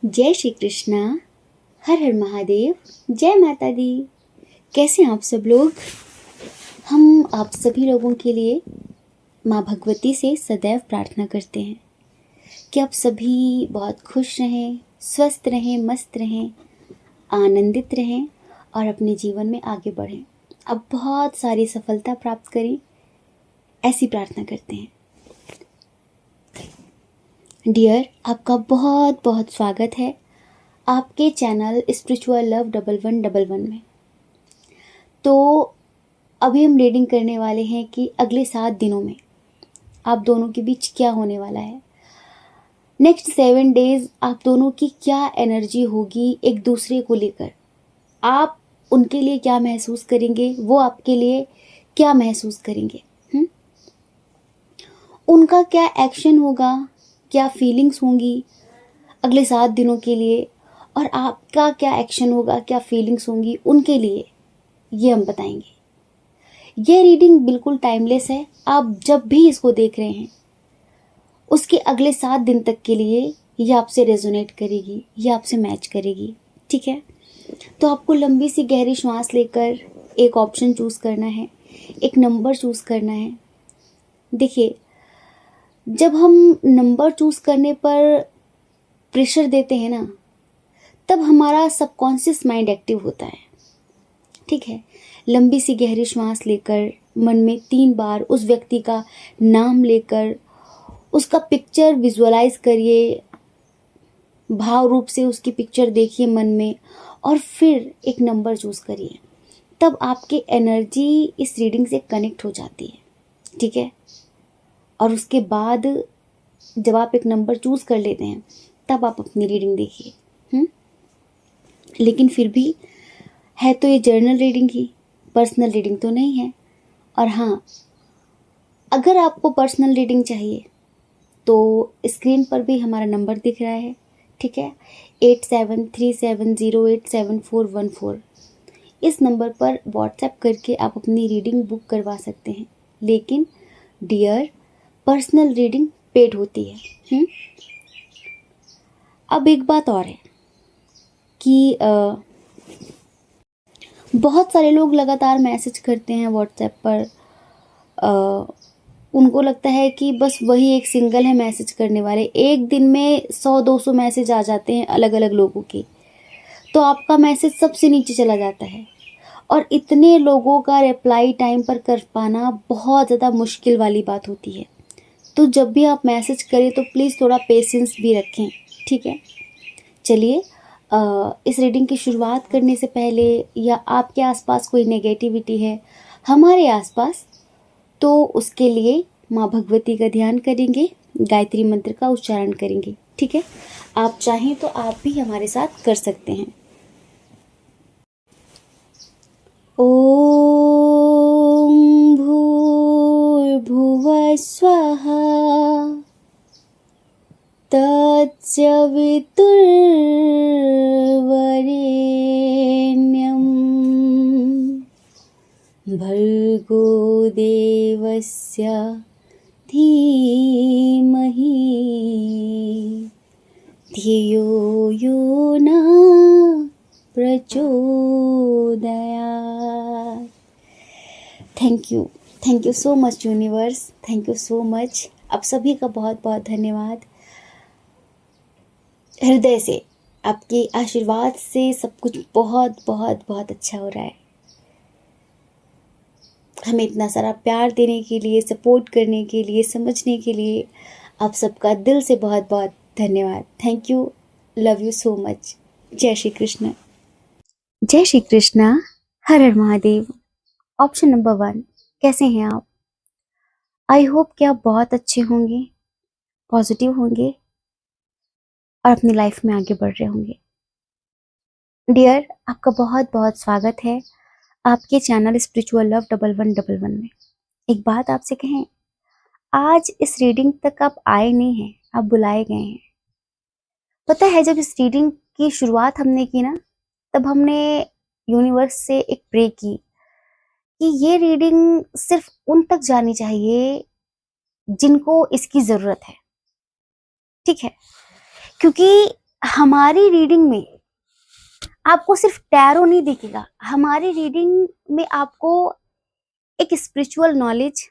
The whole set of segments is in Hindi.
जय श्री कृष्णा। हर हर महादेव। जय माता दी। कैसे हैं आप सब लोग? हम आप सभी लोगों के लिए माँ भगवती से सदैव प्रार्थना करते हैं कि आप सभी बहुत खुश रहें, स्वस्थ रहें, मस्त रहें, आनंदित रहें और अपने जीवन में आगे बढ़ें। अब बहुत सारी सफलता प्राप्त करें, ऐसी प्रार्थना करते हैं। डियर, आपका बहुत बहुत स्वागत है आपके चैनल स्पिरिचुअल लव 1111 में। तो अभी हम रीडिंग करने वाले हैं कि अगले 7 दिनों में आप दोनों के बीच क्या होने वाला है। नेक्स्ट 7 डेज आप दोनों की क्या एनर्जी होगी एक दूसरे को लेकर। आप उनके लिए क्या महसूस करेंगे, वो आपके लिए क्या महसूस करेंगे। उनका क्या एक्शन होगा, क्या फीलिंग्स होंगी अगले 7 दिनों के लिए, और आपका क्या एक्शन होगा, क्या फीलिंग्स होंगी उनके लिए, ये हम बताएंगे। ये रीडिंग बिल्कुल टाइमलेस है। आप जब भी इसको देख रहे हैं उसके अगले 7 दिन तक के लिए ये आपसे रेजोनेट करेगी, ये आपसे मैच करेगी। ठीक है, तो आपको लंबी सी गहरी श्वास लेकर एक ऑप्शन चूज करना है, एक नंबर चूज करना है। देखिए, जब हम नंबर चूज करने पर प्रेशर देते हैं ना, तब हमारा सबकॉन्शियस माइंड एक्टिव होता है। ठीक है, लंबी सी गहरी श्वास लेकर मन में 3 बार उस व्यक्ति का नाम लेकर उसका पिक्चर विजुअलाइज करिए, भाव रूप से उसकी पिक्चर देखिए मन में, और फिर एक नंबर चूज करिए। तब आपकी एनर्जी इस रीडिंग से कनेक्ट हो जाती है। ठीक है, और उसके बाद जब आप एक नंबर चूज कर लेते हैं तब आप अपनी रीडिंग देखिए। लेकिन फिर भी है तो ये जर्नल रीडिंग ही, पर्सनल रीडिंग तो नहीं है। और हाँ, अगर आपको पर्सनल रीडिंग चाहिए तो स्क्रीन पर भी हमारा नंबर दिख रहा है। ठीक है, 8737087414। इस नंबर पर व्हाट्सएप करके आप अपनी रीडिंग बुक करवा सकते हैं। लेकिन डियर, पर्सनल रीडिंग पेड होती है। अब एक बात और है कि बहुत सारे लोग लगातार मैसेज करते हैं व्हाट्सएप पर। उनको लगता है कि बस वही एक सिंगल है मैसेज करने वाले। एक दिन में 100-200 मैसेज आ जाते हैं अलग अलग लोगों के, तो आपका मैसेज सबसे नीचे चला जाता है। और इतने लोगों का रिप्लाई टाइम पर कर पाना बहुत ज़्यादा मुश्किल वाली बात होती है। तो जब भी आप मैसेज करें तो प्लीज़ थोड़ा पेशेंस भी रखें। ठीक है, चलिए, इस रीडिंग की शुरुआत करने से पहले, या आपके आसपास कोई नेगेटिविटी है हमारे आसपास, तो उसके लिए माँ भगवती का ध्यान करेंगे, गायत्री मंत्र का उच्चारण करेंगे। ठीक है, आप चाहें तो आप भी हमारे साथ कर सकते हैं। ओम भूर्भुवः स्वः तत्सवितुर्वरेण्यं भर्गो देवस्य धीमहि धियो यो न प्रचोदयात्। Thank you so much universe, thank you so much. आप सभी का बहुत बहुत धन्यवाद। हृदय से आपके आशीर्वाद से सब कुछ बहुत बहुत बहुत अच्छा हो रहा है। हमें इतना सारा प्यार देने के लिए, सपोर्ट करने के लिए, समझने के लिए आप सबका दिल से बहुत बहुत धन्यवाद। Thank you, love you so much. जय श्री कृष्ण। जय श्री कृष्णा। हर हर महादेव। ऑप्शन नंबर 1, कैसे हैं आप? आई होप कि आप बहुत अच्छे होंगे, पॉजिटिव होंगे और अपनी लाइफ में आगे बढ़ रहे होंगे। डियर, आपका बहुत बहुत स्वागत है आपके चैनल स्पिरिचुअल लव 1111 में। एक बात आपसे कहें, आज इस रीडिंग तक आप आए नहीं हैं, आप बुलाए गए हैं। पता है, जब इस रीडिंग की शुरुआत हमने की ना, तब हमने यूनिवर्स से एक प्रे की कि ये रीडिंग सिर्फ उन तक जानी चाहिए जिनको इसकी जरूरत है। ठीक है, क्योंकि हमारी रीडिंग में आपको सिर्फ टैरो नहीं दिखेगा, हमारी रीडिंग में आपको एक स्पिरिचुअल नॉलेज,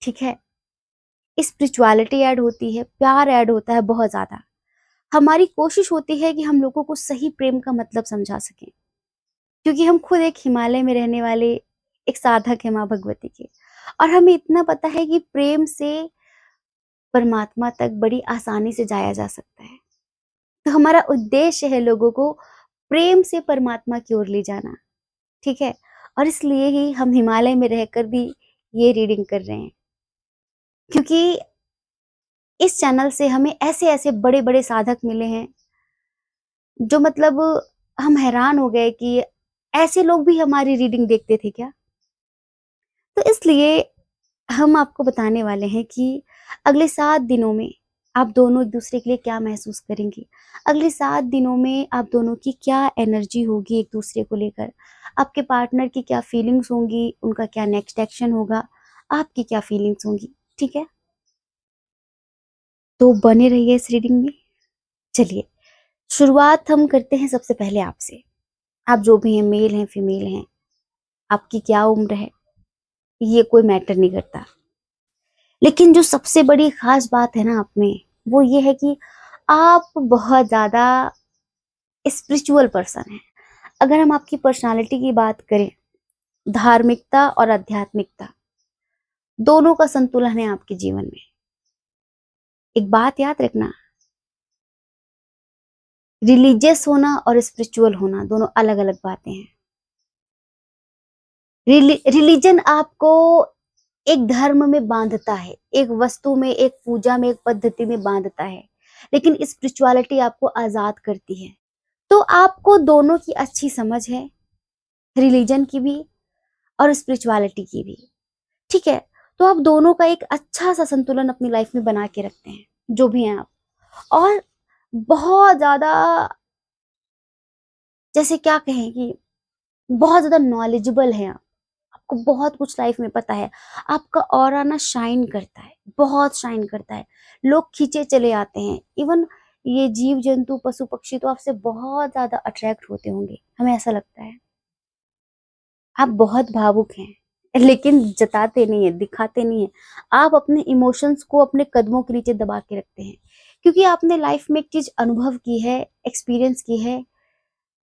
ठीक है, स्पिरिचुअलिटी ऐड होती है, प्यार ऐड होता है बहुत ज्यादा। हमारी कोशिश होती है कि हम लोगों को सही प्रेम का मतलब समझा सकें, क्योंकि हम खुद एक हिमालय में रहने वाले एक साधक है माँ भगवती के, और हमें इतना पता है कि प्रेम से परमात्मा तक बड़ी आसानी से जाया जा सकता है। तो हमारा उद्देश्य है लोगों को प्रेम से परमात्मा की ओर ले जाना, ठीक है। और इसलिए ही हम हिमालय में रहकर भी ये रीडिंग कर रहे हैं, क्योंकि इस चैनल से हमें ऐसे ऐसे बड़े बड़े साधक मिले हैं जो मतलब हम हैरान हो गए कि ऐसे लोग भी हमारी रीडिंग देखते थे क्या। तो इसलिए हम आपको बताने वाले हैं कि अगले 7 दिनों में आप दोनों एक दूसरे के लिए क्या महसूस करेंगे, अगले 7 दिनों में आप दोनों की क्या एनर्जी होगी एक दूसरे को लेकर, आपके पार्टनर की क्या फीलिंग्स होंगी, उनका क्या नेक्स्ट एक्शन होगा, आपकी क्या फीलिंग्स होंगी, ठीक है। तो बने रहिए इस रीडिंग में। चलिए शुरुआत हम करते हैं सबसे पहले आपसे। आप जो भी हैं, मेल हैं फीमेल हैं, आपकी क्या उम्र है ये कोई मैटर नहीं करता, लेकिन जो सबसे बड़ी खास बात है ना आप में, वो ये है कि आप बहुत ज्यादा स्पिरिचुअल पर्सन हैं। अगर हम आपकी पर्सनालिटी की बात करें, धार्मिकता और आध्यात्मिकता दोनों का संतुलन है आपके जीवन में। एक बात याद रखना, रिलीजियस होना और स्पिरिचुअल होना दोनों अलग अलग बातें हैं। रिलीजन आपको एक धर्म में बांधता है, एक वस्तु में, एक पूजा में, एक पद्धति में बांधता है, लेकिन स्पिरिचुअलिटी आपको आजाद करती है। तो आपको दोनों की अच्छी समझ है, रिलीजन की भी और स्पिरिचुअलिटी की भी, ठीक है। तो आप दोनों का एक अच्छा सा संतुलन अपनी लाइफ में बना के रखते हैं, जो भी हैं आप। और बहुत ज्यादा, जैसे क्या कहें कि बहुत ज्यादा नॉलेजेबल है आप, आपको बहुत कुछ लाइफ में पता है। आपका ऑरा ना शाइन करता है, बहुत शाइन करता है, लोग खींचे चले आते हैं। इवन ये जीव जंतु पशु पक्षी तो आपसे बहुत ज्यादा अट्रैक्ट होते होंगे, हमें ऐसा लगता है। आप बहुत भावुक हैं लेकिन जताते नहीं है, दिखाते नहीं है। आप अपने इमोशंस को अपने कदमों के नीचे दबा के रखते हैं, क्योंकि आपने लाइफ में एक चीज अनुभव की है, एक्सपीरियंस की है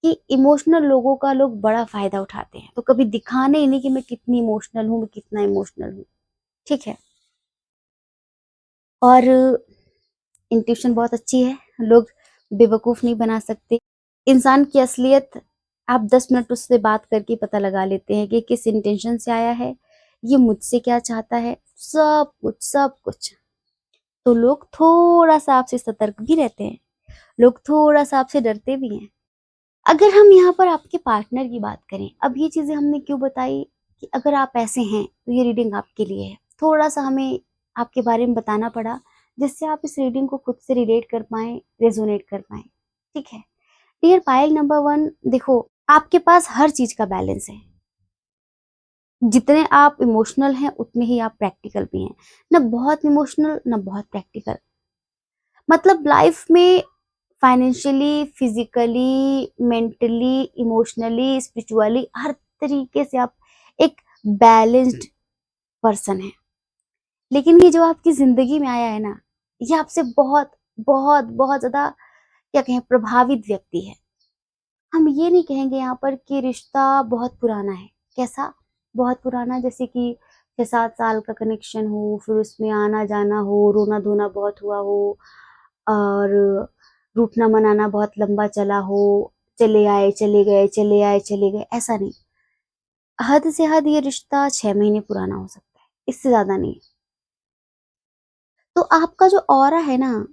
कि इमोशनल लोगों का लोग बड़ा फायदा उठाते हैं। तो कभी दिखाने ही नहीं कि मैं कितनी इमोशनल हूँ, मैं कितना इमोशनल हूँ, ठीक है। और इंट्यूशन बहुत अच्छी है, लोग बेवकूफ नहीं बना सकते। इंसान की असलियत आप 10 मिनट उससे बात करके पता लगा लेते हैं कि किस इंटेंशन से आया है, ये मुझसे क्या चाहता है, सब कुछ सब कुछ। तो लोग थोड़ा सा आपसे सतर्क भी रहते हैं, लोग थोड़ा सा आपसे डरते भी हैं। अगर हम यहाँ पर आपके पार्टनर की बात करें, अब ये चीजें हमने क्यों बताई कि अगर आप ऐसे हैं तो ये रीडिंग आपके लिए है। थोड़ा सा हमें आपके बारे में बताना पड़ा, जिससे आप इस रीडिंग को खुद से रिलेट कर पाए, रेजोनेट कर पाए, ठीक है। डियर पायल नंबर 1, देखो आपके पास हर चीज का बैलेंस है। जितने आप इमोशनल हैं उतने ही आप प्रैक्टिकल भी हैं, ना बहुत इमोशनल ना बहुत प्रैक्टिकल। मतलब लाइफ में financially, physically, mentally, emotionally, spiritually, हर तरीके से आप एक बैलेंस्ड पर्सन है। लेकिन ये जो आपकी जिंदगी में आया है ना, ये आपसे बहुत बहुत बहुत ज्यादा क्या कहें प्रभावित व्यक्ति है। हम ये नहीं कहेंगे यहाँ पर कि रिश्ता बहुत पुराना है। कैसा बहुत पुराना? जैसे कि 6-7 साल का कनेक्शन हो, फिर उसमें आना जाना हो, रोना धोना बहुत हुआ हो, और रूठना मनाना बहुत लंबा चला हो, चले आए चले गए, चले आए चले गए, ऐसा नहीं। हद से हद ये रिश्ता 6 महीने पुराना हो सकता है, इससे ज्यादा नहीं। तो आपका जो ऑरा है ना,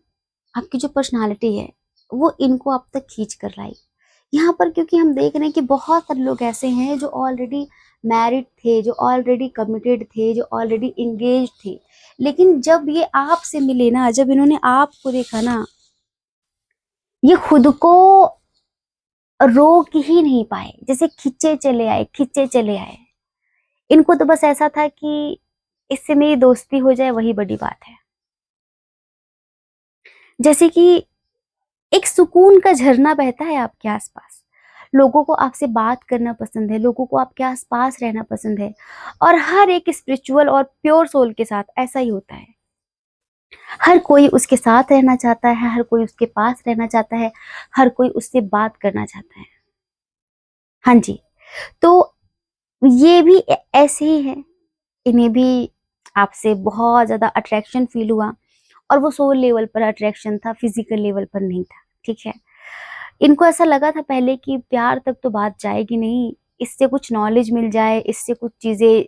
आपकी जो पर्सनालिटी है, वो इनको आप तक खींच कर लाई यहाँ पर। क्योंकि हम देख रहे हैं कि बहुत सारे लोग ऐसे हैं जो ऑलरेडी मैरिड थे, जो ऑलरेडी कमिटेड थे, जो ऑलरेडी इंगेज थे, लेकिन जब ये आपसे मिले ना, जब इन्होंने आपको देखा ना, ये खुद को रोक ही नहीं पाए, जैसे खिंचे चले आए, खिंचे चले आए। इनको तो बस ऐसा था कि इससे मेरी दोस्ती हो जाए, वही बड़ी बात है। जैसे कि एक सुकून का झरना बहता है आपके आसपास। लोगों को आपसे बात करना पसंद है, लोगों को आपके आसपास रहना पसंद है, और हर एक स्पिरिचुअल और प्योर सोल के साथ ऐसा ही होता है। हर कोई उसके साथ रहना चाहता है, हर कोई उसके पास रहना चाहता है, हर कोई उससे बात करना चाहता है। हाँ जी, तो ये भी ऐसे ही है, इन्हें भी आपसे बहुत ज्यादा अट्रैक्शन फील हुआ, और वो सोल लेवल पर अट्रैक्शन था, फिजिकल लेवल पर नहीं था। ठीक है, इनको ऐसा लगा था पहले कि प्यार तक तो बात जाएगी नहीं, इससे कुछ नॉलेज मिल जाए, इससे कुछ चीजें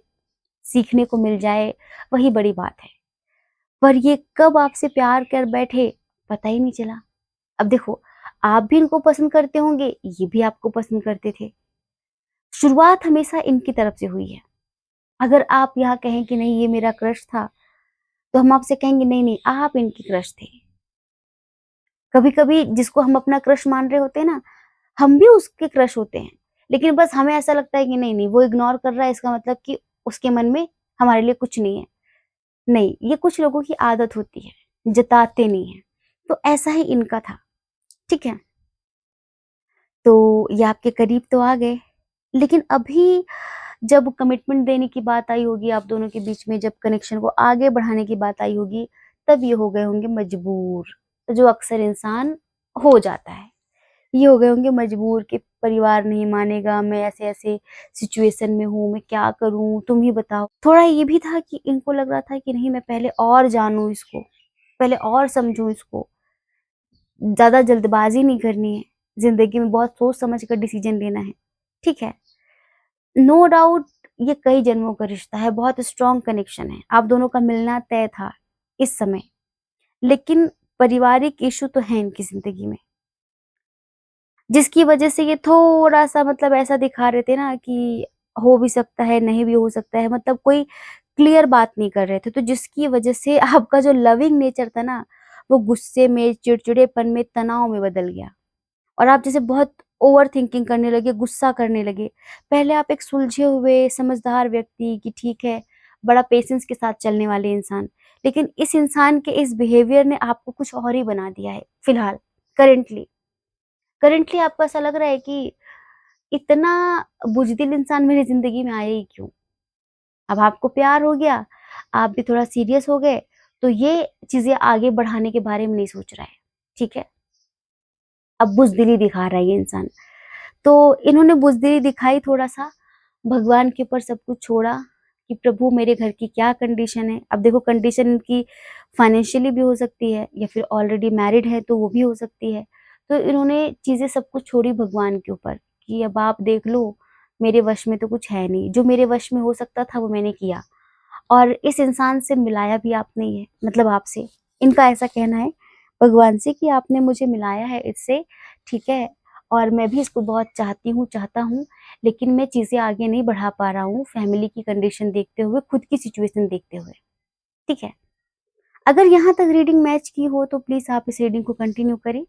सीखने को मिल जाए, वही बड़ी बात है। पर ये कब आपसे प्यार कर बैठे पता ही नहीं चला। अब देखो, आप भी इनको पसंद करते होंगे, ये भी आपको पसंद करते थे। शुरुआत हमेशा इनकी तरफ से हुई है। अगर आप यहाँ कहें कि नहीं ये मेरा क्रश था, तो हम आपसे कहेंगे नहीं नहीं, आप इनकी क्रश थे। कभी कभी जिसको हम अपना क्रश मान रहे होते हैं ना, हम भी उसके क्रश होते हैं, लेकिन बस हमें ऐसा लगता है कि नहीं नहीं वो इग्नोर कर रहा है, इसका मतलब कि उसके मन में हमारे लिए कुछ नहीं है। नहीं, ये कुछ लोगों की आदत होती है, जताते नहीं है। तो ऐसा ही इनका था। ठीक है, तो ये आपके करीब तो आ गए, लेकिन अभी जब कमिटमेंट देने की बात आई होगी आप दोनों के बीच में, जब कनेक्शन को आगे बढ़ाने की बात आई होगी, तब ये हो गए होंगे मजबूर। तो जो अक्सर इंसान हो जाता है, ये हो गए होंगे मजबूर कि परिवार नहीं मानेगा, मैं ऐसे ऐसे सिचुएशन में हूँ, मैं क्या करूँ, तुम ही बताओ। थोड़ा ये भी था कि इनको लग रहा था कि नहीं, मैं पहले और जानूं इसको, पहले और समझूं इसको, ज्यादा जल्दबाजी नहीं करनी है, जिंदगी में बहुत सोच समझ कर डिसीजन लेना है। ठीक है, नो डाउट ये कई जन्मों का रिश्ता है, बहुत स्ट्रॉन्ग कनेक्शन है, आप दोनों का मिलना तय था इस समय। लेकिन पारिवारिक इशू तो है इनकी जिंदगी में, जिसकी वजह से ये थोड़ा सा मतलब ऐसा दिखा रहे थे ना कि हो भी सकता है, नहीं भी हो सकता है, मतलब कोई क्लियर बात नहीं कर रहे थे। तो जिसकी वजह से आपका जो लविंग नेचर था ना, वो गुस्से में, चिड़चिड़ेपन में, तनाव में बदल गया, और आप जैसे बहुत ओवर थिंकिंग करने लगे, गुस्सा करने लगे। पहले आप एक सुलझे हुए समझदार व्यक्ति कि ठीक है, बड़ा पेशेंस के साथ चलने वाले इंसान, लेकिन इस इंसान के इस बिहेवियर ने आपको कुछ और ही बना दिया है। फिलहाल करेंटली करेंटली आपको ऐसा लग रहा है कि इतना बुजदिल इंसान मेरी जिंदगी में आया ही क्यों। अब आपको प्यार हो गया, आप भी थोड़ा सीरियस हो गए, तो ये चीजें आगे बढ़ाने के बारे में नहीं सोच रहा है। ठीक है, अब बुजदिली दिखा रहा है ये इंसान। तो इन्होंने बुजदिली दिखाई थोड़ा सा, भगवान के ऊपर सब कुछ छोड़ा कि प्रभु मेरे घर की क्या कंडीशन है। अब देखो, कंडीशन इनकी फाइनेंशियली भी हो सकती है, या फिर ऑलरेडी मैरिड है तो वो भी हो सकती है। तो इन्होंने चीजें सब कुछ छोड़ी भगवान के ऊपर कि अब आप देख लो, मेरे वश में तो कुछ है नहीं, जो मेरे वश में हो सकता था वो मैंने किया, और इस इंसान से मिलाया भी आपने ही है, मतलब आपसे। इनका ऐसा कहना है भगवान से कि आपने मुझे मिलाया है इससे। ठीक है, और मैं भी इसको बहुत चाहती हूँ, चाहता हूँ, लेकिन मैं चीजें आगे नहीं बढ़ा पा रहा हूँ, फैमिली की कंडीशन देखते हुए, खुद की सिचुएशन देखते हुए। ठीक है, अगर यहाँ तक रीडिंग मैच की हो तो प्लीज आप इस रीडिंग को कंटिन्यू करें,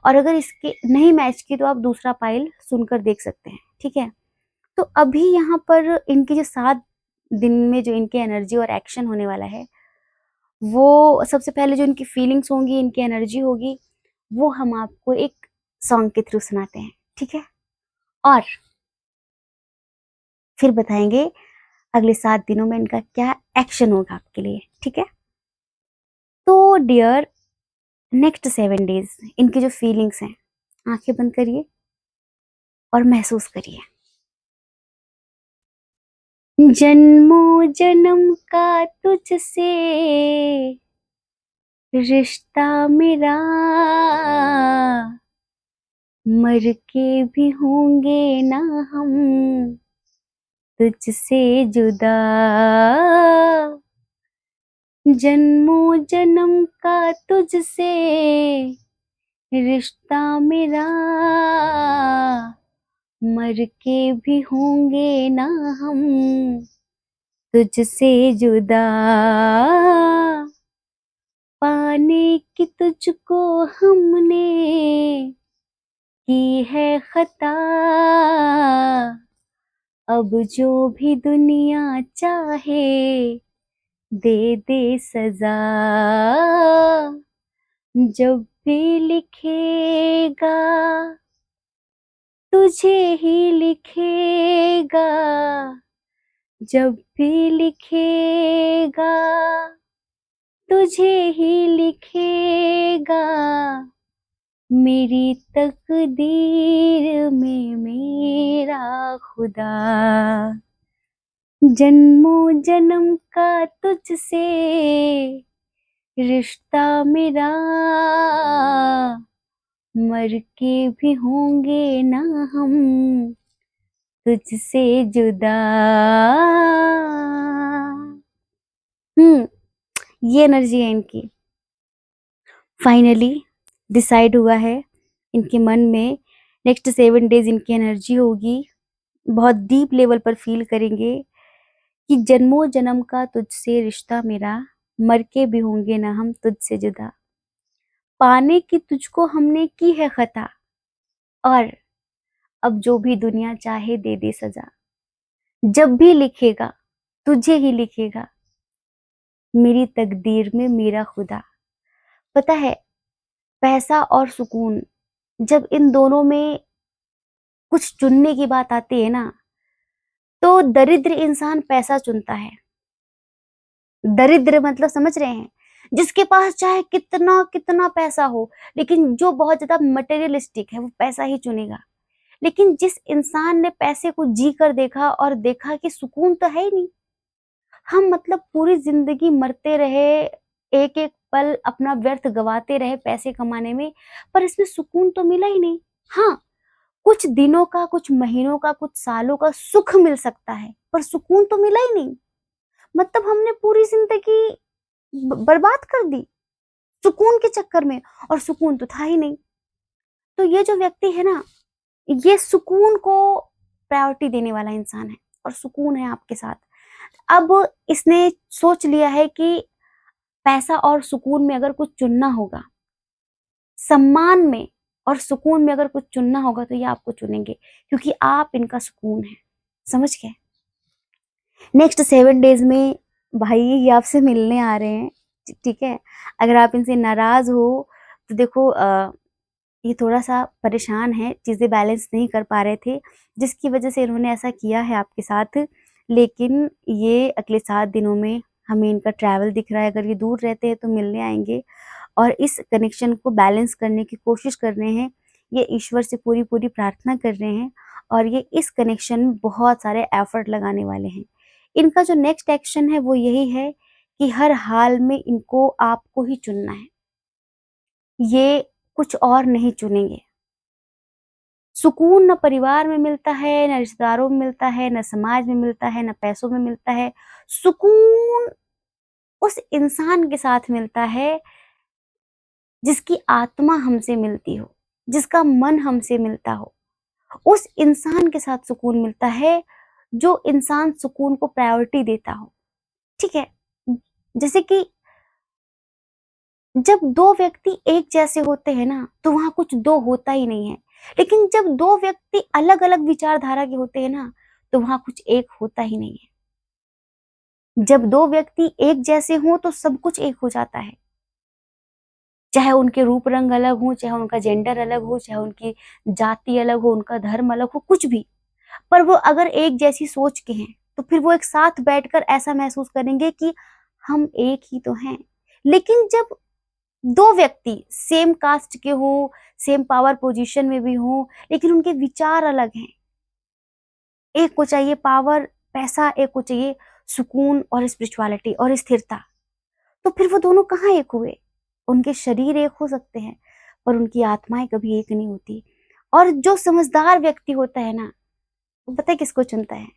और अगर इसके नहीं मैच की तो आप दूसरा पाइल सुनकर देख सकते हैं। ठीक है, तो अभी यहाँ पर इनकी जो 7 दिन में जो इनकी एनर्जी और एक्शन होने वाला है, वो सबसे पहले जो इनकी फीलिंग्स होंगी, इनकी एनर्जी होगी, वो हम आपको एक सॉन्ग के थ्रू सुनाते हैं। ठीक है, और फिर बताएंगे अगले 7 दिनों में इनका क्या एक्शन होगा आपके लिए। ठीक है, तो डियर, नेक्स्ट 7 डेज इनकी जो फीलिंग्स हैं, आंखें बंद करिए और महसूस करिए। जन्मों जन्म का तुझसे रिश्ता मेरा, मर के भी होंगे ना हम तुझसे जुदा। जन्मों जन्म का तुझसे रिश्ता मेरा, मर के भी होंगे ना हम तुझसे जुदा। पाने की तुझको हमने की है खता, अब जो भी दुनिया चाहे दे दे सजा। जब भी लिखेगा तुझे ही लिखेगा, जब भी लिखेगा तुझे ही लिखेगा, मेरी तकदीर में मेरा खुदा, जन्मों जन्म का तुझसे रिश्ता मेरा, मर के भी होंगे ना हम तुझसे जुदा। ये एनर्जी है इनकी। फाइनली डिसाइड हुआ है इनके मन में, नेक्स्ट 7 डेज इनकी एनर्जी होगी, बहुत डीप लेवल पर फील करेंगे कि जन्मों जन्म का तुझसे रिश्ता मेरा, मर के भी होंगे ना हम तुझसे जुदा, पाने की तुझको हमने की है खता, और अब जो भी दुनिया चाहे दे दे सजा, जब भी लिखेगा तुझे ही लिखेगा, मेरी तकदीर में मेरा खुदा। पता है, पैसा और सुकून, जब इन दोनों में कुछ चुनने की बात आती है ना, तो दरिद्र इंसान पैसा चुनता है। दरिद्र मतलब समझ रहे हैं, जिसके पास चाहे कितना कितना पैसा हो, लेकिन जो बहुत ज्यादा मटेरियलिस्टिक है वो पैसा ही चुनेगा। लेकिन जिस इंसान ने पैसे को जी कर देखा और देखा कि सुकून तो है ही नहीं, हम मतलब पूरी जिंदगी मरते रहे, एक एक पल अपना व्यर्थ गवाते रहे पैसे कमाने में, पर इसमें सुकून तो मिला ही नहीं। हाँ, कुछ दिनों का, कुछ महीनों का, कुछ सालों का सुख मिल सकता है, पर सुकून तो मिला ही नहीं। मतलब हमने पूरी जिंदगी बर्बाद कर दी सुकून के चक्कर में, और सुकून तो था ही नहीं। तो ये जो व्यक्ति है ना, ये सुकून को प्रायोरिटी देने वाला इंसान है, और सुकून है आपके साथ। अब इसने सोच लिया है कि पैसा और सुकून में अगर कुछ चुनना होगा, सम्मान में और सुकून में अगर कुछ चुनना होगा, तो ये आपको चुनेंगे, क्योंकि आप इनका सुकून है। समझ गए? नेक्स्ट 7 डेज में भाई ये आपसे मिलने आ रहे हैं, ठीक है। अगर आप इनसे नाराज हो तो देखो, ये थोड़ा सा परेशान है, चीजें बैलेंस नहीं कर पा रहे थे, जिसकी वजह से इन्होंने ऐसा किया है आपके साथ। लेकिन ये अगले 7 दिनों में हमें इनका ट्रैवल दिख रहा है। अगर ये दूर रहते हैं तो मिलने आएंगे, और इस कनेक्शन को बैलेंस करने की कोशिश कर रहे हैं। ये ईश्वर से पूरी पूरी प्रार्थना कर रहे हैं, और ये इस कनेक्शन में बहुत सारे एफर्ट लगाने वाले हैं। इनका जो नेक्स्ट एक्शन है वो यही है कि हर हाल में इनको आपको ही चुनना है, ये कुछ और नहीं चुनेंगे। सुकून न परिवार में मिलता है, न रिश्तेदारों में मिलता है, न समाज में मिलता है, न पैसों में मिलता है। सुकून उस इंसान के साथ मिलता है जिसकी आत्मा हमसे मिलती हो, जिसका मन हमसे मिलता हो। उस इंसान के साथ सुकून मिलता है जो इंसान सुकून को प्रायोरिटी देता हो। ठीक है, जैसे कि जब दो व्यक्ति एक जैसे होते हैं ना, तो वहां कुछ दो होता ही नहीं है। लेकिन जब दो व्यक्ति अलग अलग विचारधारा के होते हैं ना, तो वहां कुछ एक होता ही नहीं है। जब दो व्यक्ति एक जैसे हों तो सब कुछ एक हो जाता है, चाहे उनके रूप रंग अलग हो, चाहे उनका जेंडर अलग हो, चाहे उनकी जाति अलग हो, उनका धर्म अलग हो, कुछ भी। पर वो अगर एक जैसी सोच के हैं, तो फिर वो एक साथ बैठकर ऐसा महसूस करेंगे कि हम एक ही तो हैं। लेकिन जब दो व्यक्ति सेम कास्ट के हो, सेम पावर पोजीशन में भी हो, लेकिन उनके विचार अलग हैं, एक को चाहिए पावर, पैसा, एक को चाहिए सुकून और स्पिरिचुअलिटी और स्थिरता, तो फिर वो दोनों कहाँ एक हुए? उनके शरीर एक हो सकते हैं, पर उनकी आत्माएं कभी एक नहीं होती। और जो समझदार व्यक्ति होता है ना, वो पता है किसको चुनता है?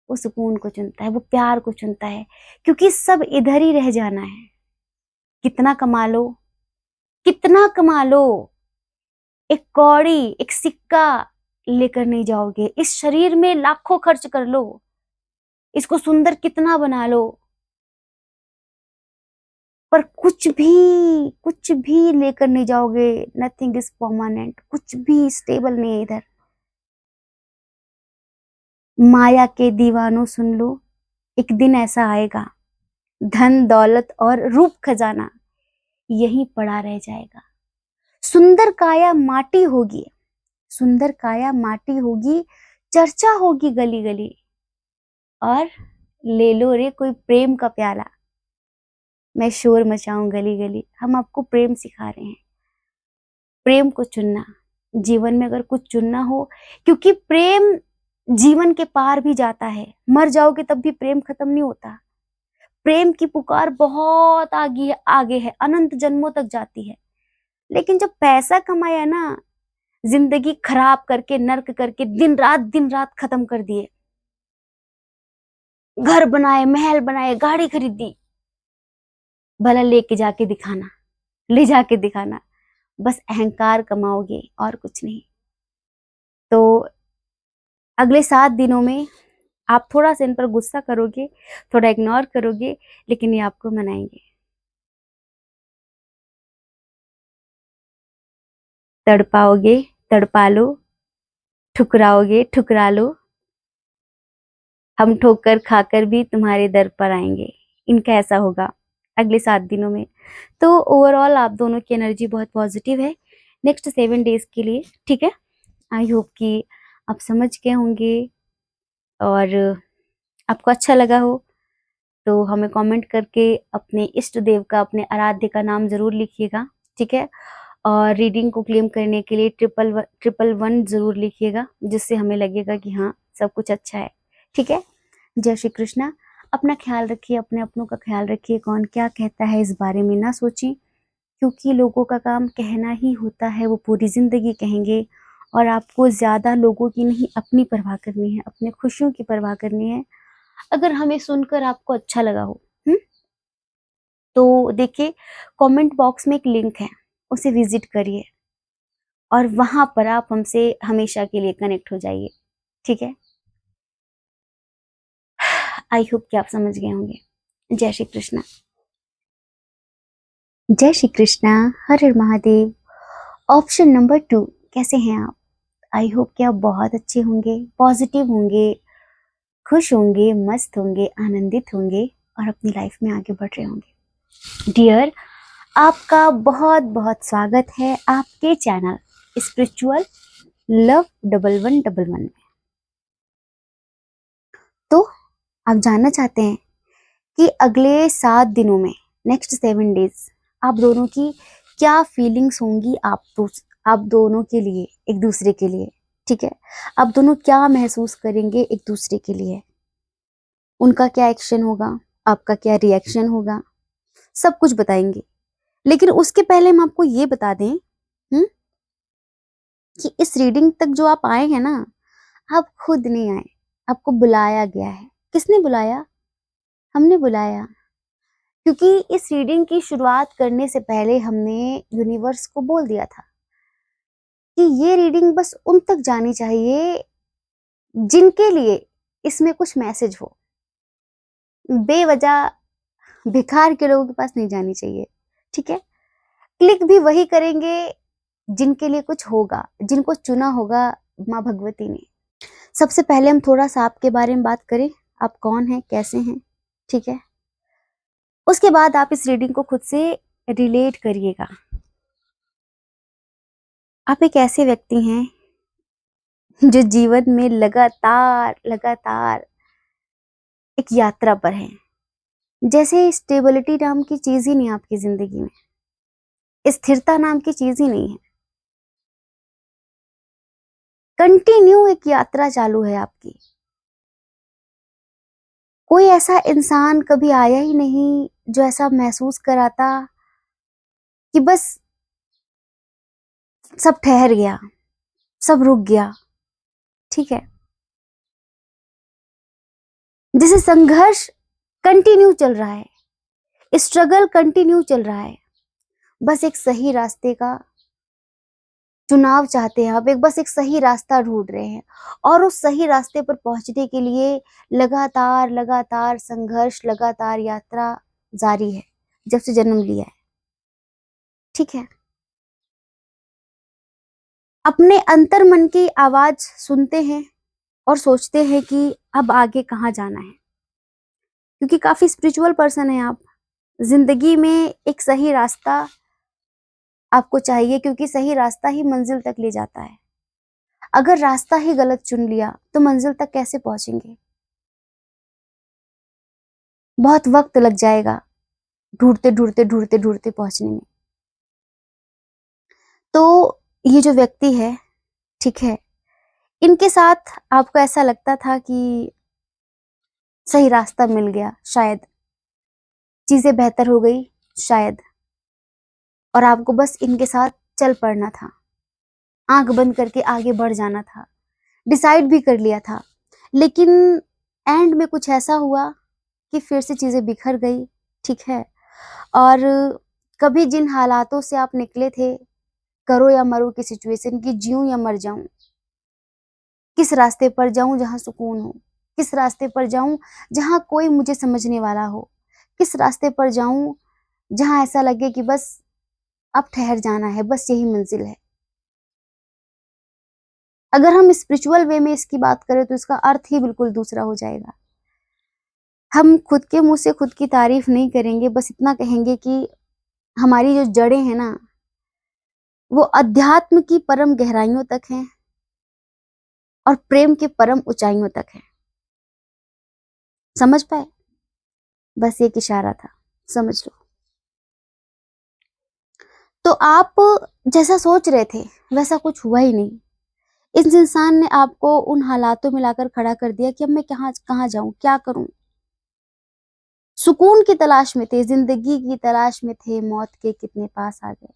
वो सुकून को चुनता है, वो प्यार को चुनता है, क्योंकि सब इधर ही रह जाना है। कितना कमा लो, कितना कमा लो, एक कौड़ी, एक सिक्का लेकर नहीं जाओगे। इस शरीर में लाखों खर्च कर लो, इसको सुंदर कितना बना लो, पर कुछ भी लेकर नहीं जाओगे। नथिंग इज परमानेंट, कुछ भी स्टेबल नहीं है इधर। माया के दीवानों सुन लो, एक दिन ऐसा आएगा, धन दौलत और रूप खजाना यहीं पड़ा रह जाएगा। सुंदर काया माटी होगी, सुंदर काया माटी होगी, चर्चा होगी गली गली। और ले लो रे कोई प्रेम का प्याला, मैं शोर मचाऊं गली गली। हम आपको प्रेम सिखा रहे हैं, प्रेम को चुनना। जीवन में अगर कुछ चुनना हो, क्योंकि प्रेम जीवन के पार भी जाता है, मर जाओगे तब भी प्रेम खत्म नहीं होता। प्रेम की पुकार बहुत आगे है, अनंत जन्मों तक जाती है। लेकिन जब पैसा कमाया ना, जिंदगी खराब करके, नर्क करके, दिन रात खत्म कर दिए। घर बनाए, महल बनाए, गाड़ी खरीदी, भला लेके जाके दिखाना, ले जाके दिखाना, बस अहंकार कमाओगे और कुछ नहीं। तो अगले 7 दिनों में आप थोड़ा सा इन पर गुस्सा करोगे, थोड़ा इग्नोर करोगे, लेकिन ये आपको मनाएंगे। तड़पाओगे, तड़पा लो, ठुकराओगे, ठुकरा लो, हम ठोकर खाकर भी तुम्हारे दर पर आएंगे। इनका ऐसा होगा अगले 7 दिनों में। तो ओवरऑल आप दोनों की एनर्जी बहुत पॉजिटिव है नेक्स्ट 7 डेज के लिए, ठीक है। आई होप कि आप समझ गए होंगे और आपको अच्छा लगा हो। तो हमें कमेंट करके अपने इष्ट देव का, अपने आराध्य का नाम जरूर लिखिएगा, ठीक है। और रीडिंग को क्लेम करने के लिए 111 जरूर लिखिएगा, जिससे हमें लगेगा कि हाँ सब कुछ अच्छा है, ठीक है। जय श्री कृष्णा। अपना ख्याल रखिए, अपने अपनों का ख्याल रखिए। कौन क्या कहता है इस बारे में ना सोचें, क्योंकि लोगों का काम कहना ही होता है, वो पूरी जिंदगी कहेंगे। और आपको ज्यादा लोगों की नहीं, अपनी परवाह करनी है, अपने खुशियों की परवाह करनी है। अगर हमें सुनकर आपको अच्छा लगा हो, तो देखिए कमेंट बॉक्स में एक लिंक है, उसे विजिट करिए और वहां पर आप हमसे हमेशा के लिए कनेक्ट हो जाइए, ठीक है। आई होप कि आप समझ गए होंगे। जय श्री कृष्णा। जय श्री कृष्णा। हर हर महादेव। ऑप्शन नंबर 2, कैसे हैं आप? आई होप कि आप बहुत अच्छे होंगे, पॉजिटिव होंगे, खुश होंगे, मस्त होंगे, आनंदित होंगे और अपनी लाइफ में आगे बढ़ रहे होंगे। डियर, आपका बहुत बहुत स्वागत है आपके चैनल स्पिरिचुअल लव 1111 में। तो आप जानना चाहते हैं कि अगले 7 दिनों में, नेक्स्ट 7 डेज, आप दोनों की क्या फीलिंग्स होंगी, आप दोनों के लिए, एक दूसरे के लिए, ठीक है। आप दोनों क्या महसूस करेंगे एक दूसरे के लिए, उनका क्या एक्शन होगा, आपका क्या रिएक्शन होगा, सब कुछ बताएंगे। लेकिन उसके पहले हम आपको ये बता दें कि इस रीडिंग तक जो आप आए हैं ना, आप खुद नहीं आए, आपको बुलाया गया है। किसने बुलाया? हमने बुलाया। क्योंकि इस रीडिंग की शुरुआत करने से पहले हमने यूनिवर्स को बोल दिया था कि ये रीडिंग बस उन तक जानी चाहिए जिनके लिए इसमें कुछ मैसेज हो। बेवजह भिखार के लोगों के पास नहीं जानी चाहिए, ठीक है। क्लिक भी वही करेंगे जिनके लिए कुछ होगा, जिनको चुना होगा माँ भगवती ने। सबसे पहले हम थोड़ा सा आपके बारे में बात करें, आप कौन हैं, कैसे हैं, ठीक है। उसके बाद आप इस रीडिंग को खुद से रिलेट करिएगा। आप एक ऐसे व्यक्ति हैं जो जीवन में लगातार लगातार एक यात्रा पर हैं। जैसे स्टेबिलिटी नाम की चीज ही नहीं आपकी जिंदगी में, स्थिरता नाम की चीज ही नहीं है। कंटिन्यू एक यात्रा चालू है आपकी। कोई ऐसा इंसान कभी आया ही नहीं जो ऐसा महसूस कराता कि बस सब ठहर गया, सब रुक गया, ठीक है। जैसे संघर्ष कंटिन्यू चल रहा है, स्ट्रगल कंटिन्यू चल रहा है, बस एक सही रास्ते का चुनाव चाहते हैं आप, बस एक सही रास्ता ढूंढ रहे हैं। और उस सही रास्ते पर पहुंचने के लिए लगातार लगातार संघर्ष, लगातार यात्रा जारी है जब से जन्म लिया है, ठीक है। अपने अंतर मन की आवाज सुनते हैं और सोचते हैं कि अब आगे कहाँ जाना है, क्योंकि काफी स्पिरिचुअल पर्सन है आप। जिंदगी में एक सही रास्ता आपको चाहिए, क्योंकि सही रास्ता ही मंजिल तक ले जाता है। अगर रास्ता ही गलत चुन लिया तो मंजिल तक कैसे पहुंचेंगे? बहुत वक्त लग जाएगा ढूंढते ढूंढते ढूंढते ढूंढते पहुंचने में। तो ये जो व्यक्ति है, ठीक है, इनके साथ आपको ऐसा लगता था कि सही रास्ता मिल गया, शायद चीजें बेहतर हो गई, शायद, और आपको बस इनके साथ चल पड़ना था, आंख बंद करके आगे बढ़ जाना था, डिसाइड भी कर लिया था। लेकिन एंड में कुछ ऐसा हुआ कि फिर से चीजें बिखर गई, ठीक है। और कभी जिन हालातों से आप निकले थे, करो या मरो की सिचुएशन की, जीऊं या मर जाऊं, किस रास्ते पर जाऊं जहां सुकून हो, किस रास्ते पर जाऊं जहां कोई मुझे समझने वाला हो, किस रास्ते पर जाऊं जहां ऐसा लगे कि बस अब ठहर जाना है, बस यही मंजिल है। अगर हम स्पिरिचुअल वे में इसकी बात करें तो इसका अर्थ ही बिल्कुल दूसरा हो जाएगा। हम खुद के मुंह से खुद की तारीफ नहीं करेंगे, बस इतना कहेंगे कि हमारी जो जड़ें हैं ना, वो अध्यात्म की परम गहराइयों तक हैं और प्रेम के परम ऊंचाइयों तक है। समझ पाए? बस एक इशारा था, समझ लो। तो आप जैसा सोच रहे थे वैसा कुछ हुआ ही नहीं। इस इंसान ने आपको उन हालातों में लाकर खड़ा कर दिया कि अब मैं कहाँ कहाँ जाऊं, क्या करूं। सुकून की तलाश में थे, जिंदगी की तलाश में थे, मौत के कितने पास आ गए।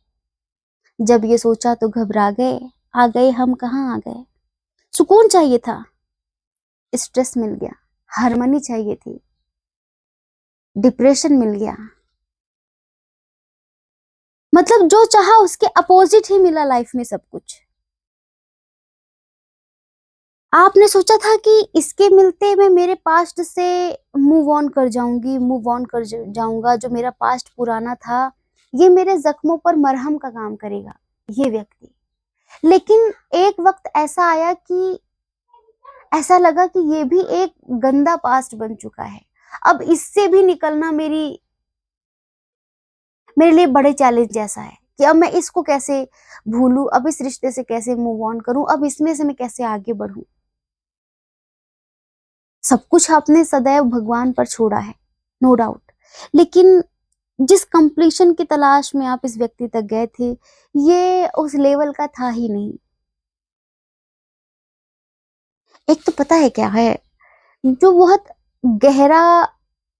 जब ये सोचा तो घबरा गए, आ गए हम कहाँ आ गए। सुकून चाहिए था, स्ट्रेस मिल गया। हार्मनी चाहिए थी, डिप्रेशन मिल गया। मतलब जो चाहा उसके अपोजिट ही मिला लाइफ में सब कुछ। आपने सोचा था कि इसके मिलते मैं मेरे पास्ट से मूव ऑन कर जाऊंगी, मूव ऑन कर जाऊंगा, जो मेरा पास्ट पुराना था ये मेरे जख्मों पर मरहम का काम करेगा, ये व्यक्ति। लेकिन एक वक्त ऐसा आया कि ऐसा लगा कि ये भी एक गंदा पास्ट बन चुका है। अब इससे भी निकलना मेरे लिए बड़े चैलेंज जैसा है कि अब मैं इसको कैसे भूलूं, अब इस रिश्ते से कैसे मूव ऑन करूं, अब इसमें से मैं कैसे आगे बढ़ूं। सब कुछ आपने सदैव भगवान पर छोड़ा है, नो डाउट। लेकिन जिस कंप्लीशन की तलाश में आप इस व्यक्ति तक गए थे, ये उस लेवल का था ही नहीं। एक तो पता है क्या है, जो बहुत गहरा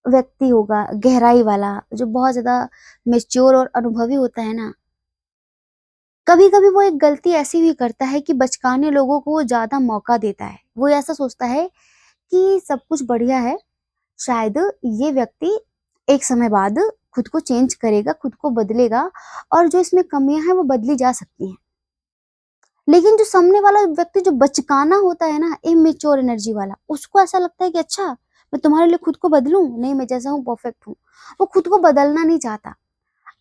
व्यक्ति होगा, गहराई वाला, जो बहुत ज्यादा मेच्योर और अनुभवी होता है ना, कभी कभी वो एक गलती ऐसी भी करता है कि बचकाने लोगों को वो ज्यादा मौका देता है। वो ऐसा सोचता है कि सब कुछ बढ़िया है, शायद ये व्यक्ति एक समय बाद खुद को चेंज करेगा, खुद को बदलेगा, और जो इसमें कमियां हैं वो बदली जा सकती हैं। लेकिन जो सामने वाला व्यक्ति जो बचकाना होता है ना, इमेच्योर एनर्जी वाला, उसको ऐसा लगता है कि अच्छा मैं तुम्हारे लिए खुद को बदलूं, नहीं मैं जैसा हूं परफेक्ट हूं। वो खुद को बदलना नहीं चाहता।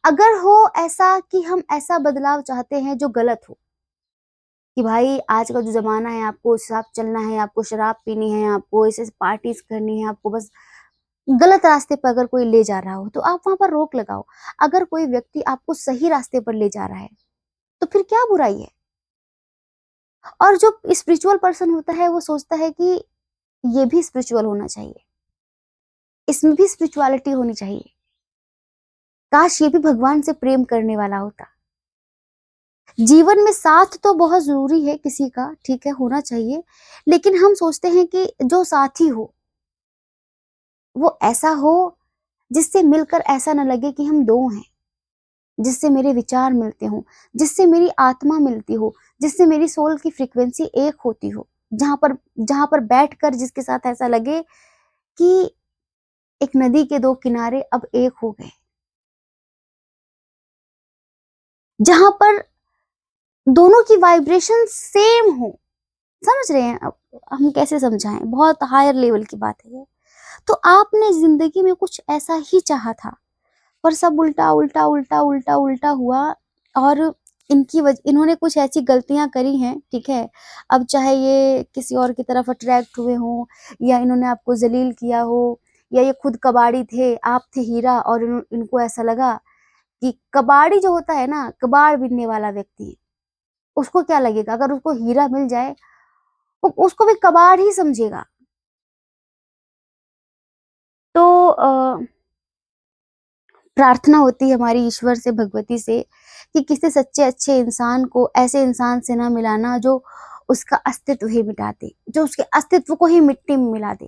अगर हो ऐसा कि हम ऐसा बदलाव चाहते हैं जो गलत हो, कि भाई आज का जो जमाना है आपको उस हिसाब चलना है, आपको शराब पीनी है, आपको ऐसे पार्टीज करनी है, आपको बस गलत रास्ते पर अगर कोई ले जा रहा हो तो आप वहां पर रोक लगाओ। अगर कोई व्यक्ति आपको सही रास्ते पर ले जा रहा है तो फिर क्या बुराई है। और जो स्पिरिचुअल पर्सन होता है वो सोचता है कि ये भी स्पिरिचुअल होना चाहिए, इसमें भी स्पिरिचुअलिटी होनी चाहिए, काश ये भी भगवान से प्रेम करने वाला होता। जीवन में साथ तो बहुत जरूरी है किसी का, ठीक है, होना चाहिए। लेकिन हम सोचते हैं कि जो साथी हो वो ऐसा हो जिससे मिलकर ऐसा न लगे कि हम दो हैं, जिससे मेरे विचार मिलते हों, जिससे मेरी आत्मा मिलती हो, जिससे मेरी सोल की फ्रीक्वेंसी एक होती हो, जहां पर बैठकर जिसके साथ ऐसा लगे कि एक नदी के दो किनारे अब एक हो गए, जहां पर दोनों की वाइब्रेशन सेम हो। समझ रहे हैं? अब हम कैसे समझाएं, बहुत हायर लेवल की बात है ये। तो आपने जिंदगी में कुछ ऐसा ही चाहा था, पर सब उल्टा उल्टा उल्टा उल्टा उल्टा हुआ। और इन्होंने कुछ ऐसी गलतियां करी हैं, ठीक है। अब चाहे ये किसी और की तरफ अट्रैक्ट हुए हों, या इन्होंने आपको जलील किया हो, या ये खुद कबाड़ी थे, आप थे हीरा, और इनको ऐसा लगा कि कबाड़ी जो होता है ना, कबाड़ बिनने वाला व्यक्ति, उसको क्या लगेगा अगर उसको हीरा मिल जाए, वो उसको भी कबाड़ ही समझेगा। तो प्रार्थना होती है हमारी ईश्वर से, भगवती से, कि किसी सच्चे अच्छे इंसान को ऐसे इंसान से ना मिलाना जो उसका अस्तित्व ही मिटा दे, जो उसके अस्तित्व को ही मिट्टी में मिला दे।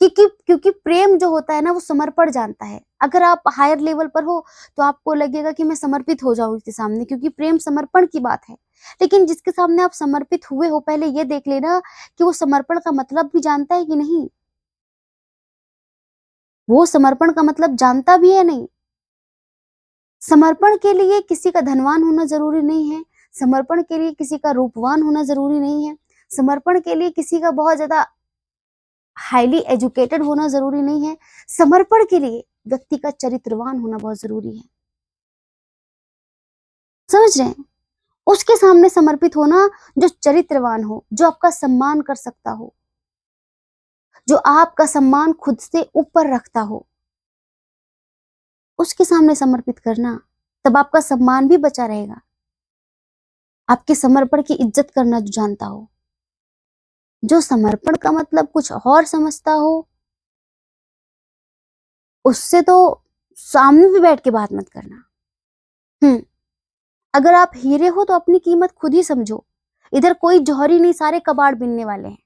क्योंकि क्योंकि प्रेम जो होता है ना वो समर्पण जानता है। अगर आप हायर लेवल पर हो तो आपको लगेगा कि मैं समर्पित हो जाऊं इसके सामने, क्योंकि प्रेम समर्पण की बात है। लेकिन जिसके सामने आप समर्पित हुए हो, पहले ये देख लेना कि वो समर्पण का मतलब भी जानता है कि नहीं, वो समर्पण का मतलब जानता भी है नहीं। समर्पण के लिए किसी का धनवान होना जरूरी नहीं है, समर्पण के लिए किसी का रूपवान होना जरूरी नहीं है, समर्पण के लिए किसी का बहुत ज्यादा हाईली एजुकेटेड होना जरूरी नहीं है। समर्पण के लिए व्यक्ति का चरित्रवान होना बहुत जरूरी है। समझ रहे हैं? उसके सामने समर्पित होना जो चरित्रवान हो, जो आपका सम्मान कर सकता हो, जो आपका सम्मान खुद से ऊपर रखता हो, उसके सामने समर्पित करना। तब आपका सम्मान भी बचा रहेगा। आपके समर्पण की इज्जत करना जो जानता हो। जो समर्पण का मतलब कुछ और समझता हो, उससे तो सामने भी बैठ के बात मत करना। अगर आप हीरे हो तो अपनी कीमत खुद ही समझो। इधर कोई जौहरी नहीं, सारे कबाड़ बिनने वाले हैं।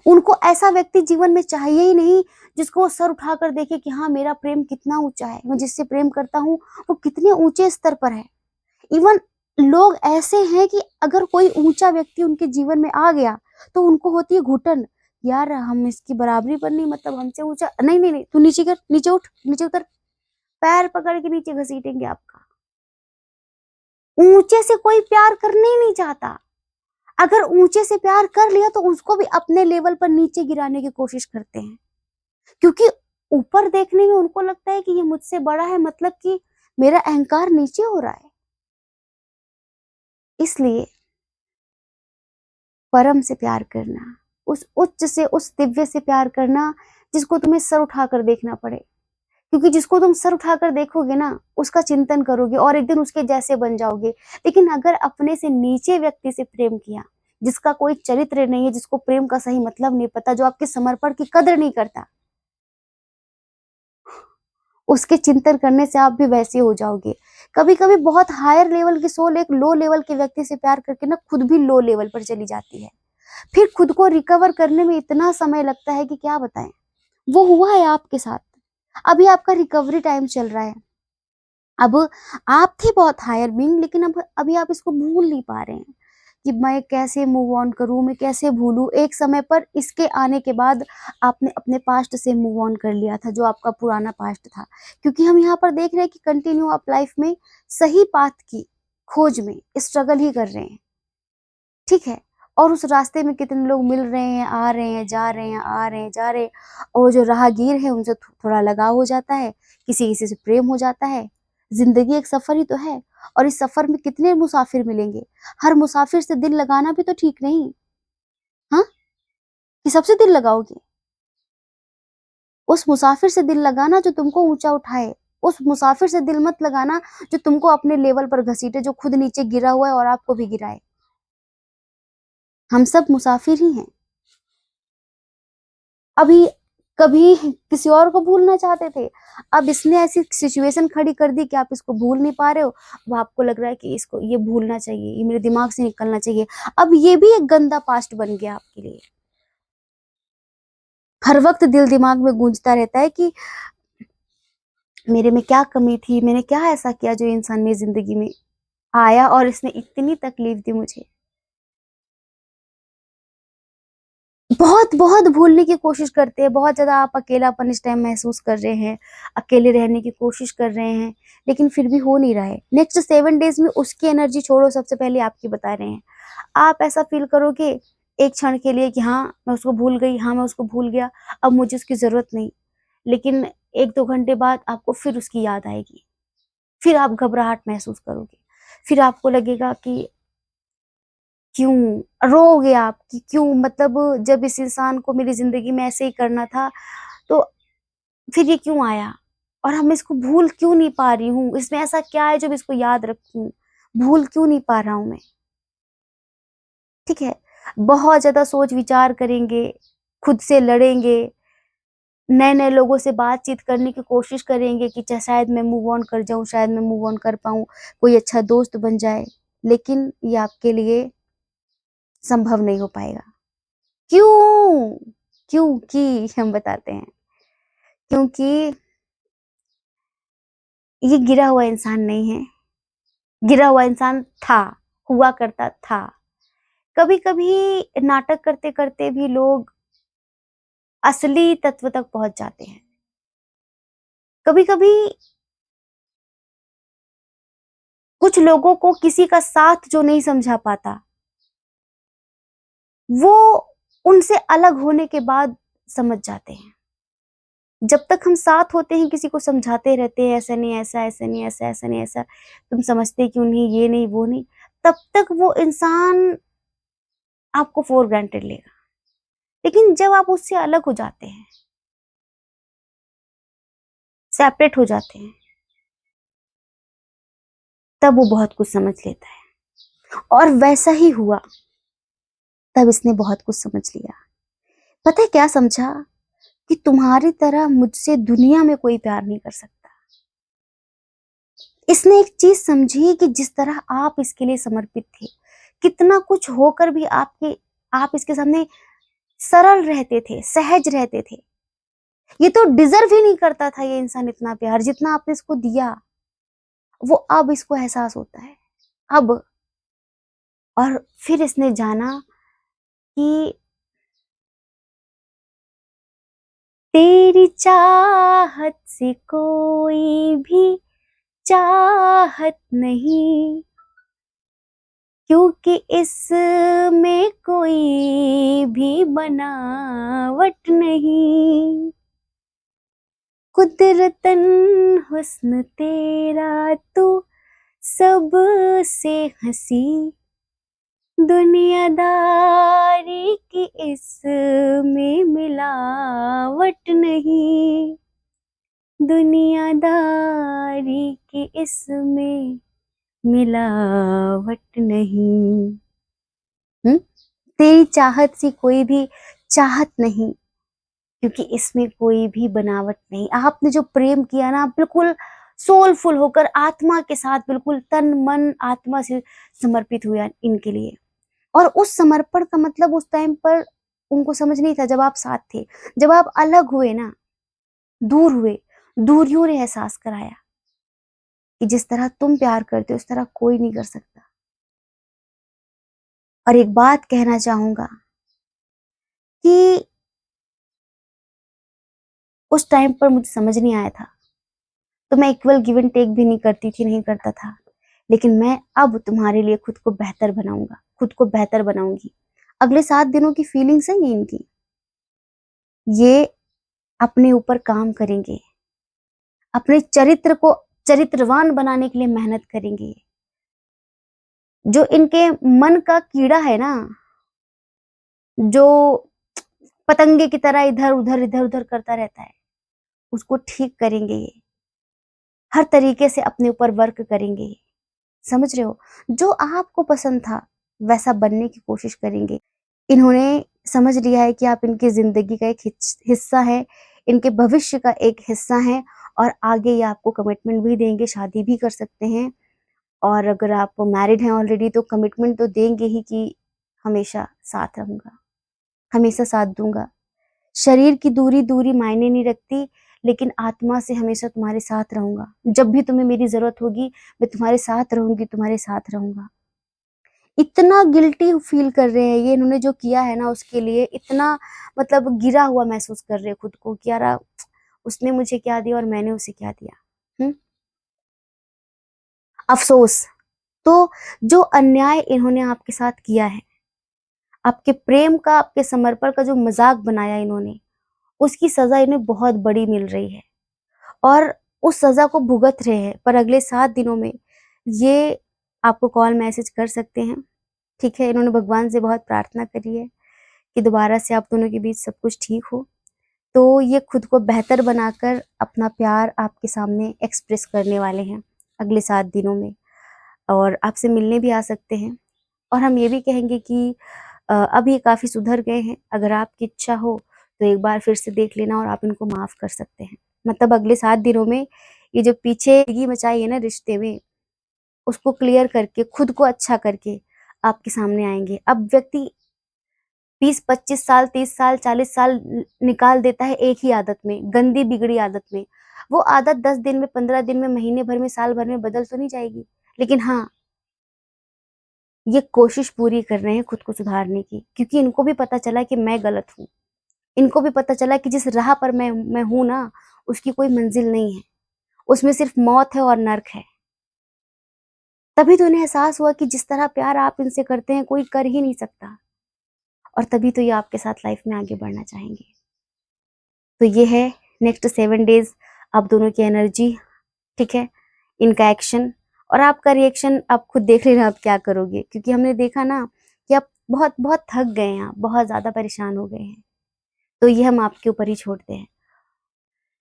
उनको ऐसा व्यक्ति जीवन में चाहिए ही नहीं जिसको वो सर उठाकर देखे कि हाँ मेरा प्रेम कितना ऊंचा है, मैं जिससे प्रेम करता हूँ वो कितने ऊंचे स्तर पर है। इवन लोग ऐसे हैं कि अगर कोई ऊंचा व्यक्ति उनके जीवन में आ गया तो उनको होती है घुटन, यार हम इसकी बराबरी पर नहीं, मतलब हमसे ऊंचा नहीं, नहीं नहीं तू नीचे कर, नीचे उठ, नीचे उतर, पैर पकड़ के नीचे घसीटेंगे आपका। ऊंचे से कोई प्यार करने ही नहीं चाहता। अगर ऊंचे से प्यार कर लिया तो उसको भी अपने लेवल पर नीचे गिराने की कोशिश करते हैं, क्योंकि ऊपर देखने में उनको लगता है कि ये मुझसे बड़ा है, मतलब कि मेरा अहंकार नीचे हो रहा है। इसलिए परम से प्यार करना, उस उच्च से, उस दिव्य से प्यार करना जिसको तुम्हें सर उठाकर देखना पड़े। क्योंकि जिसको तुम सर उठाकर देखोगे ना, उसका चिंतन करोगे और एक दिन उसके जैसे बन जाओगे। लेकिन अगर अपने से नीचे व्यक्ति से प्रेम किया, जिसका कोई चरित्र नहीं है, जिसको प्रेम का सही मतलब नहीं पता, जो आपके समर्पण की कदर नहीं करता, उसके चिंतन करने से आप भी वैसे हो जाओगे। कभी कभी बहुत हायर लेवल की सोल एक लो लेवल के व्यक्ति से प्यार करके ना खुद भी लो लेवल पर चली जाती है। फिर खुद को रिकवर करने में इतना समय लगता है कि क्या बताएं। वो हुआ है आपके साथ। अभी आपका रिकवरी टाइम चल रहा है। अब आप थे बहुत हायर बीइंग, लेकिन अब अभी आप इसको भूल नहीं पा रहे हैं कि मैं कैसे मूव ऑन करूं, मैं कैसे भूलूं। एक समय पर इसके आने के बाद आपने अपने पास्ट से मूव ऑन कर लिया था, जो आपका पुराना पास्ट था। क्योंकि हम यहाँ पर देख रहे हैं कि कंटिन्यू आप लाइफ में सही पाथ की खोज में स्ट्रगल ही कर रहे हैं, ठीक है। और उस रास्ते में कितने लोग मिल रहे हैं, आ रहे हैं, जा रहे हैं, आ रहे हैं, जा रहे हैं। और जो राहगीर है उनसे थोड़ा लगाव हो जाता है, किसी किसी से प्रेम हो जाता है। जिंदगी एक सफर ही तो है, और इस सफर में कितने मुसाफिर मिलेंगे। हर मुसाफिर से दिल लगाना भी तो ठीक नहीं। हाँ, कि सबसे दिल लगाओगे? उस मुसाफिर से दिल लगाना जो तुमको ऊंचा उठाए। उस मुसाफिर से दिल मत लगाना जो तुमको अपने लेवल पर घसीटे, जो खुद नीचे गिरा हुआ है और आपको भी गिराए। हम सब मुसाफिर ही हैं। अभी कभी किसी और को भूलना चाहते थे, अब इसने ऐसी सिचुएशन खड़ी कर दी कि आप इसको भूल नहीं पा रहे हो। अब आपको लग रहा है कि इसको ये भूलना चाहिए, ये मेरे दिमाग से निकलना चाहिए। अब ये भी एक गंदा पास्ट बन गया आपके लिए। हर वक्त दिल दिमाग में गूंजता रहता है कि मेरे में क्या कमी थी, मैंने क्या ऐसा किया जो इंसान मेरी जिंदगी में आया और इसने इतनी तकलीफ दी मुझे। बहुत बहुत भूलने की कोशिश करते हैं, बहुत ज्यादा आप अकेलापन इस टाइम महसूस कर रहे हैं, अकेले रहने की कोशिश कर रहे हैं, लेकिन फिर भी हो नहीं रहा है। नेक्स्ट 7 डेज में उसकी एनर्जी छोड़ो, सबसे पहले आपकी बता रहे हैं। आप ऐसा फील करोगे एक क्षण के लिए कि हाँ मैं उसको भूल गई, हाँ मैं उसको भूल गया, अब मुझे उसकी जरूरत नहीं। लेकिन 1-2 घंटे बाद आपको फिर उसकी याद आएगी, फिर आप घबराहट महसूस करोगे, फिर आपको लगेगा कि क्यों रोओगे आप कि क्यों, मतलब जब इस इंसान को मेरी जिंदगी में ऐसे ही करना था तो फिर ये क्यों आया। और हम इसको भूल क्यों नहीं पा रही हूँ, इसमें ऐसा क्या है जो मैं इसको याद रखूं, भूल क्यों नहीं पा रहा हूं मैं। ठीक है, बहुत ज्यादा सोच विचार करेंगे, खुद से लड़ेंगे, नए नए लोगों से बातचीत करने की कोशिश करेंगे कि शायद मैं मूव ऑन कर जाऊं, शायद मैं मूव ऑन कर पाऊं, कोई अच्छा दोस्त बन जाए, लेकिन ये आपके लिए संभव नहीं हो पाएगा। क्यों? क्योंकि हम बताते हैं, क्योंकि ये गिरा हुआ इंसान नहीं है। गिरा हुआ इंसान था, हुआ करता था। कभी कभी नाटक करते करते भी लोग असली तत्व तक पहुंच जाते हैं। कभी कभी कुछ लोगों को किसी का साथ जो नहीं समझा पाता, वो उनसे अलग होने के बाद समझ जाते हैं। जब तक हम साथ होते हैं किसी को समझाते रहते हैं, ऐसा नहीं ऐसा, ऐसा नहीं ऐसा, ऐसा नहीं ऐसा, तुम समझते क्यों नहीं, ये नहीं वो नहीं, तब तक वो इंसान आपको फॉर ग्रांटेड लेगा। लेकिन जब आप उससे अलग हो जाते हैं, सेपरेट हो जाते हैं, तब वो बहुत कुछ समझ लेता है। और वैसा ही हुआ, तब इसने बहुत कुछ समझ लिया। पता है क्या समझा? कि तुम्हारी तरह मुझसे दुनिया में कोई प्यार नहीं कर सकता। इसने एक चीज समझी कि जिस तरह आप इसके लिए समर्पित थे, कितना कुछ होकर भी आप इसके सामने सरल रहते थे, सहज रहते थे। ये तो डिजर्व ही नहीं करता था ये इंसान इतना प्यार जितना आपने इसको दिया। वो अब इसको एहसास होता है, अब। और फिर इसने जाना कि तेरी चाहत से कोई भी चाहत नहीं, क्योंकि इसमें कोई भी बनावट नहीं। कुदरतन हुस्न तेरा तू सबसे हंसी, दुनियादारी की इसमें मिलावट नहीं, दुनियादारी की इसमें मिलावट नहीं। तेरी चाहत से कोई भी चाहत नहीं, क्योंकि इसमें कोई भी बनावट नहीं। आपने जो प्रेम किया ना, बिल्कुल सोलफुल होकर, आत्मा के साथ, बिल्कुल तन मन आत्मा से समर्पित हुआ इनके लिए। और उस समर्पण का मतलब उस टाइम पर उनको समझ नहीं था, जब आप साथ थे। जब आप अलग हुए ना, दूर हुए, दूरियों ने एहसास कराया कि जिस तरह तुम प्यार करते हो उस तरह कोई नहीं कर सकता। और एक बात कहना चाहूंगा कि उस टाइम पर मुझे समझ नहीं आया था, तो मैं इक्वल गिव एंड टेक भी नहीं करती थी, नहीं करता था। लेकिन मैं अब तुम्हारे लिए खुद को बेहतर बनाऊंगा, खुद को बेहतर बनाऊंगी। अगले 7 दिनों की फीलिंग्स है ये इनकी, ये अपने ऊपर काम करेंगे, अपने चरित्र को चरित्रवान बनाने के लिए मेहनत करेंगे। जो इनके मन का कीड़ा है ना, जो पतंगे की तरह इधर उधर करता रहता है, उसको ठीक करेंगे ये। हर तरीके से अपने ऊपर वर्क करेंगे ये। समझ रहे हो? जो आपको पसंद था वैसा बनने की कोशिश करेंगे। इन्होंने समझ लिया है कि आप इनकी जिंदगी का एक हिस्सा है, इनके भविष्य का एक हिस्सा है। और आगे ये आपको कमिटमेंट भी देंगे, शादी भी कर सकते हैं। और अगर आप मैरिड हैं ऑलरेडी तो कमिटमेंट तो देंगे ही कि हमेशा साथ रहूंगा, हमेशा साथ दूंगा। शरीर की दूरी दूरी मायने नहीं रखती, लेकिन आत्मा से हमेशा तुम्हारे साथ रहूंगा। जब भी तुम्हें मेरी जरूरत होगी मैं तुम्हारे साथ रहूंगी, तुम्हारे साथ रहूंगा। इतना गिल्टी फील कर रहे हैं ये, इन्होंने जो किया है ना उसके लिए इतना मतलब गिरा हुआ महसूस कर रहे हैं खुद को कि यार उसने मुझे क्या दिया और मैंने उसे क्या दिया। अफसोस। तो जो अन्याय इन्होंने आपके साथ किया है, आपके प्रेम का, आपके समर्पण का जो मजाक बनाया इन्होंने, उसकी सजा इन्हें बहुत बड़ी मिल रही है। और उस सजा को भुगत रहे हैं। पर अगले 7 दिनों में ये आपको कॉल मैसेज कर सकते हैं। ठीक है, इन्होंने भगवान से बहुत प्रार्थना करी है कि दोबारा से आप दोनों के बीच सब कुछ ठीक हो। तो ये खुद को बेहतर बनाकर अपना प्यार आपके सामने एक्सप्रेस करने वाले हैं अगले 7 दिनों में, और आपसे मिलने भी आ सकते हैं। और हम ये भी कहेंगे कि अब ये काफ़ी सुधर गए हैं। अगर आपकी इच्छा हो तो एक बार फिर से देख लेना और आप इनको माफ़ कर सकते हैं। मतलब अगले 7 दिनों में ये जो पीछे गंदगी मचाई है ना रिश्ते में, उसको क्लियर करके, खुद को अच्छा करके आपके सामने आएँगे। अब व्यक्ति 20-25 साल, 30 साल, 40 साल निकाल देता है एक ही आदत में, गंदी बिगड़ी आदत में। वो आदत 10 दिन में, 15 दिन में, महीने भर में, साल भर में बदल तो नहीं जाएगी। लेकिन हाँ, ये कोशिश पूरी कर रहे हैं खुद को सुधारने की, क्योंकि इनको भी पता चला कि मैं गलत हूँ। इनको भी पता चला कि जिस राह पर मैं हूँ ना, उसकी कोई मंजिल नहीं है। उसमें सिर्फ मौत है और नर्क है। तभी तो इन्हें एहसास हुआ कि जिस तरह प्यार आप इनसे करते हैं कोई कर ही नहीं सकता, और तभी तो ये आपके साथ लाइफ में आगे बढ़ना चाहेंगे। तो ये है नेक्स्ट 7 डेज आप दोनों की एनर्जी, ठीक है, इनका एक्शन और आपका रिएक्शन। आप खुद देख लेना आप क्या करोगे, क्योंकि हमने देखा ना कि आप बहुत बहुत थक गए हैं, आप बहुत ज़्यादा परेशान हो गए हैं। तो ये हम आपके ऊपर ही छोड़ते हैं।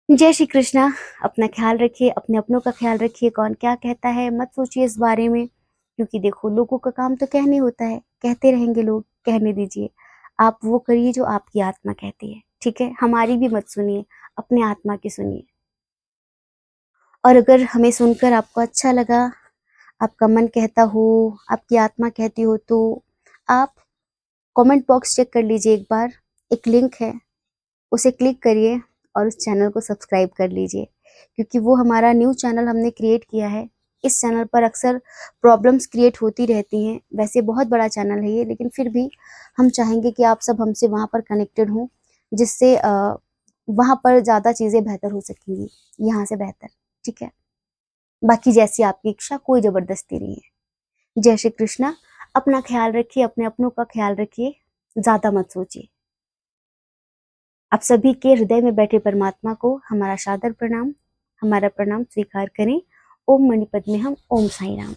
जय श्री कृष्णा। अपना ख्याल रखिए, अपने अपनों का ख्याल रखिए। कौन क्या कहता है मत सोचिए इस बारे में, क्योंकि देखो लोगों का काम तो कहने होता है, कहते रहेंगे लोग, कहने दीजिए। आप वो करिए जो आपकी आत्मा कहती है, ठीक है। हमारी भी मत सुनिए, अपने आत्मा की सुनिए। और अगर हमें सुनकर आपको अच्छा लगा, आपका मन कहता हो, आपकी आत्मा कहती हो, तो आप कमेंट बॉक्स चेक कर लीजिए एक बार। एक लिंक है, उसे क्लिक करिए और उस चैनल को सब्सक्राइब कर लीजिए, क्योंकि वो हमारा न्यू चैनल हमने क्रिएट किया है। इस चैनल पर अक्सर प्रॉब्लम्स क्रिएट होती रहती हैं। वैसे बहुत बड़ा चैनल है ये, लेकिन फिर भी हम चाहेंगे कि आप सब हमसे वहाँ पर कनेक्टेड हों, जिससे वहाँ पर ज़्यादा चीज़ें बेहतर हो सकेंगी, यहाँ से बेहतर, ठीक है। बाकी जैसी आपकी इच्छा, कोई ज़बरदस्ती नहीं है। जय श्री कृष्णा। अपना ख्याल रखिए, अपने अपनों का ख्याल रखिए, ज़्यादा मत सोचिए। आप सभी के हृदय में बैठे परमात्मा को हमारा सादर प्रणाम, हमारा प्रणाम स्वीकार करें। ओम मणिपद्मे हम, ओम साई राम।